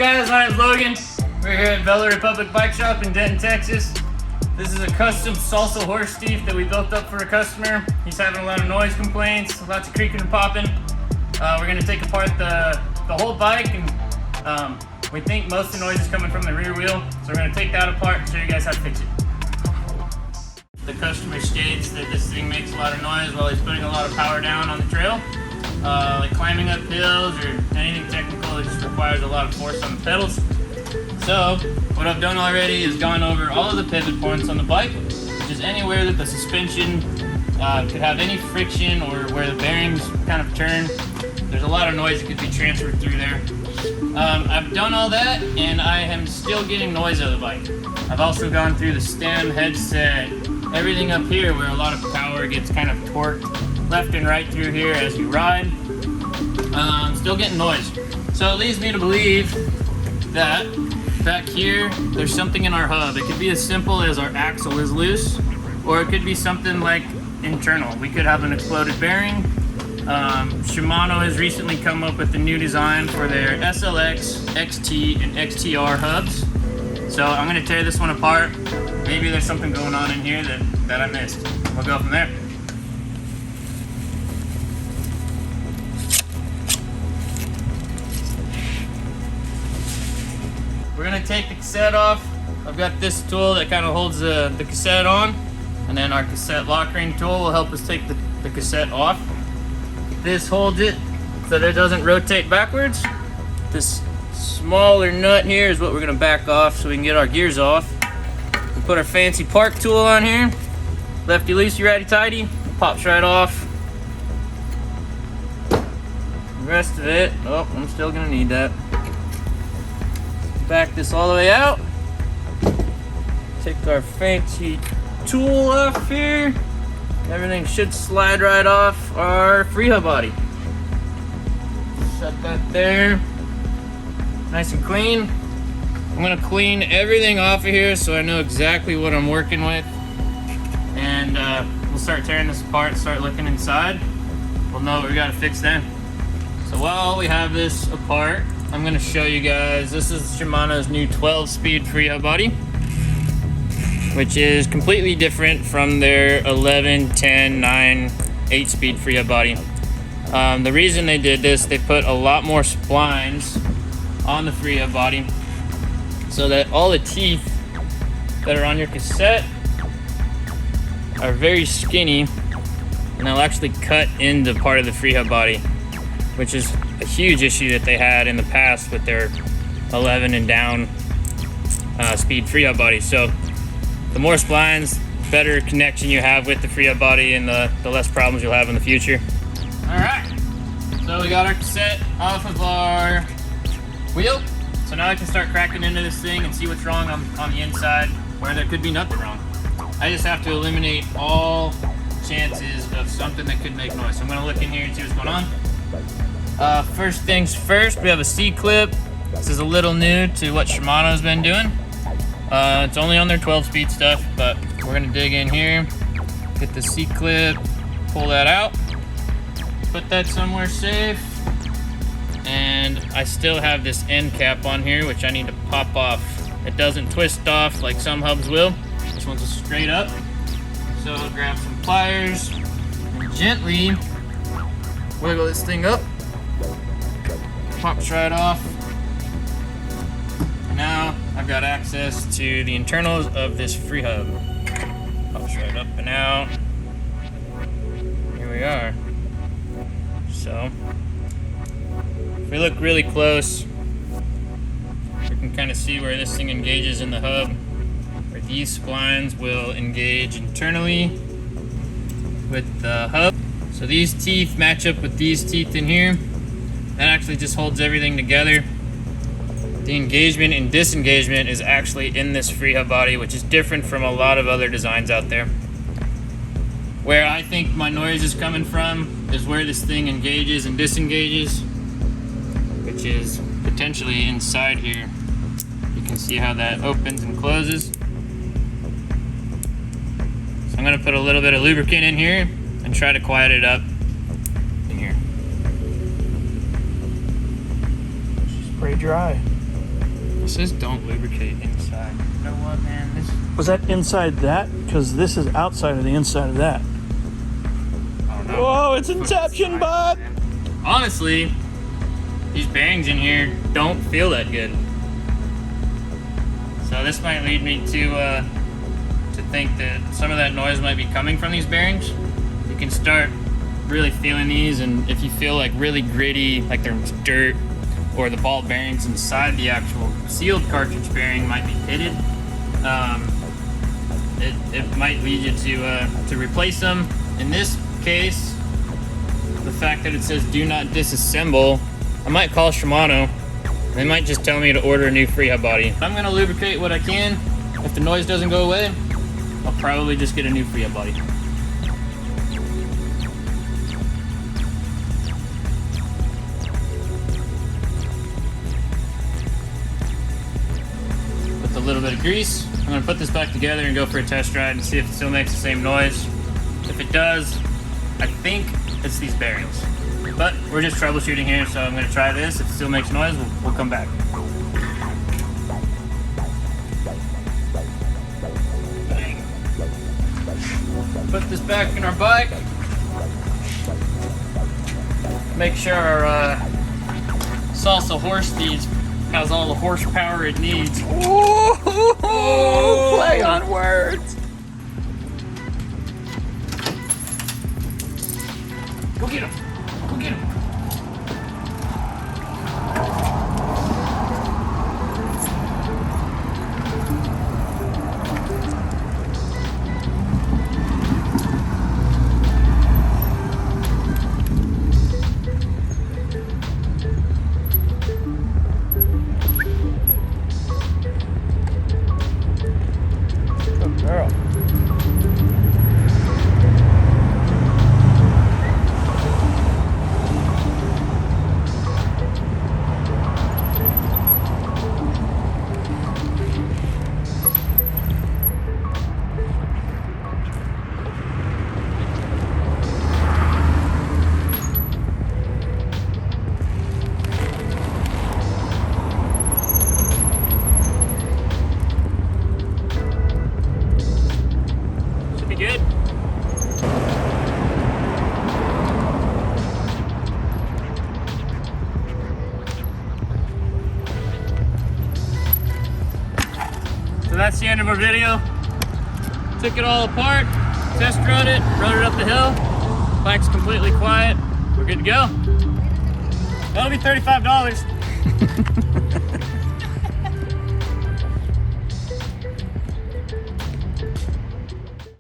guys? My name's Logan. We're here at Bella Republic Bike Shop in Denton, Texas. This is a custom salsa horse teeth that we built up for a customer. He's having a lot of noise complaints, lots of creaking and popping. We're gonna take apart the whole bike, and we think most of the noise is coming from the rear wheel. So we're gonna take that apart and show you guys how to fix it. The customer states that this thing makes a lot of noise while he's putting a lot of power down on the trail. Like climbing up hills or anything technical, it just requires a lot of force on the pedals. So what I've done already is gone over all of the pivot points on the bike, which is anywhere that the suspension could have any friction or where the bearings kind of turn. There's a lot of noise that could be transferred through there. I've done all that and I am still getting noise out of the bike. I've also gone through the stem, headset, everything up here where a lot of power gets kind of torqued left and right through here as you ride. I'm still getting noise. So it leads me to believe that back here, there's something in our hub. It could be as simple as our axle is loose, or it could be something like internal. We could have an exploded bearing. Shimano has recently come up with a new design for their SLX, XT, and XTR hubs. So I'm gonna tear this one apart. Maybe there's something going on in here that I missed. We'll go from there. We're gonna take the cassette off. I've got this tool that kind of holds the cassette on, and then our cassette lock ring tool will help us take the cassette off. This holds it so that it doesn't rotate backwards. This smaller nut here is what we're gonna back off so we can get our gears off. We put our fancy park tool on here. Lefty loosey, righty tighty, pops right off. The rest of it, oh, I'm still gonna need that. Back this all the way out. Take our fancy tool off here. Everything should slide right off our free hub body. Set that there. Nice and clean. I'm gonna clean everything off of here so I know exactly what I'm working with. And we'll start tearing this apart, start looking inside. We'll know what we gotta fix then. So while we have this apart, I'm gonna show you guys, this is Shimano's new 12-speed free hub body, which is completely different from their 11, 10, 9, 8-speed free hub body. The reason they did this, they put a lot more splines on the free hub body so that all the teeth that are on your cassette are very skinny, and they'll actually cut into part of the free hub body, which is a huge issue that they had in the past with their 11 and down speed free hub body. So the more splines, better connection you have with the free hub body, and the less problems you'll have in the future. All right, so we got our cassette off of our wheel. So now I can start cracking into this thing and see what's wrong on the inside where there could be nothing wrong. I just have to eliminate all chances of something that could make noise. So I'm gonna look in here and see what's going on. First things first, we have a C-clip. This is a little new to what Shimano's been doing. It's only on their 12-speed stuff, but we're gonna dig in here, get the C-clip, pull that out, put that somewhere safe, and I still have this end cap on here, which I need to pop off. It doesn't twist off like some hubs will. This one's straight up. So I'll grab some pliers and gently wiggle this thing up. Pops right off. Now I've got access to the internals of this free hub. Pops right up and out. Here we are. So if we look really close, we can kind of see where this thing engages in the hub, where these splines will engage internally with the hub. So these teeth match up with these teeth in here. That actually just holds everything together. The engagement and disengagement is actually in this free hub body, which is different from a lot of other designs out there. Where I think my noise is coming from is where this thing engages and disengages, which is potentially inside here. You can see how that opens and closes. So I'm gonna put a little bit of lubricant in here and try to quiet it up in here. It's pretty dry. says don't lubricate inside. You know what, man? Was that inside that? Because this is outside of the inside of that. I don't know. Whoa, it's Inception, bud! Honestly, these bearings in here don't feel that good. So this might lead me to think that some of that noise might be coming from these bearings. You can start really feeling these, and if you feel like really gritty, like there's dirt, or the ball bearings inside the actual sealed cartridge bearing might be pitted, it might lead you to replace them. In this case, the fact that it says do not disassemble, I might call Shimano. They might just tell me to order a new free hub body. I'm gonna lubricate what I can. If the noise doesn't go away, I'll probably just get a new free hub body. With a little bit of grease, I'm gonna put this back together and go for a test ride and see if it still makes the same noise. If it does, I think it's these bearings. But we're just troubleshooting here, so I'm gonna try this. If it still makes noise, we'll come back. Bang. Put this back in our bike. Make sure our salsa horse feed has all the horsepower it needs. Ooh, play on words. Go get him. Go get him. Good girl. Good. So that's the end of our video. Took it all apart, test rode it up the hill. Bike's completely quiet. We're good to go. That'll be $35.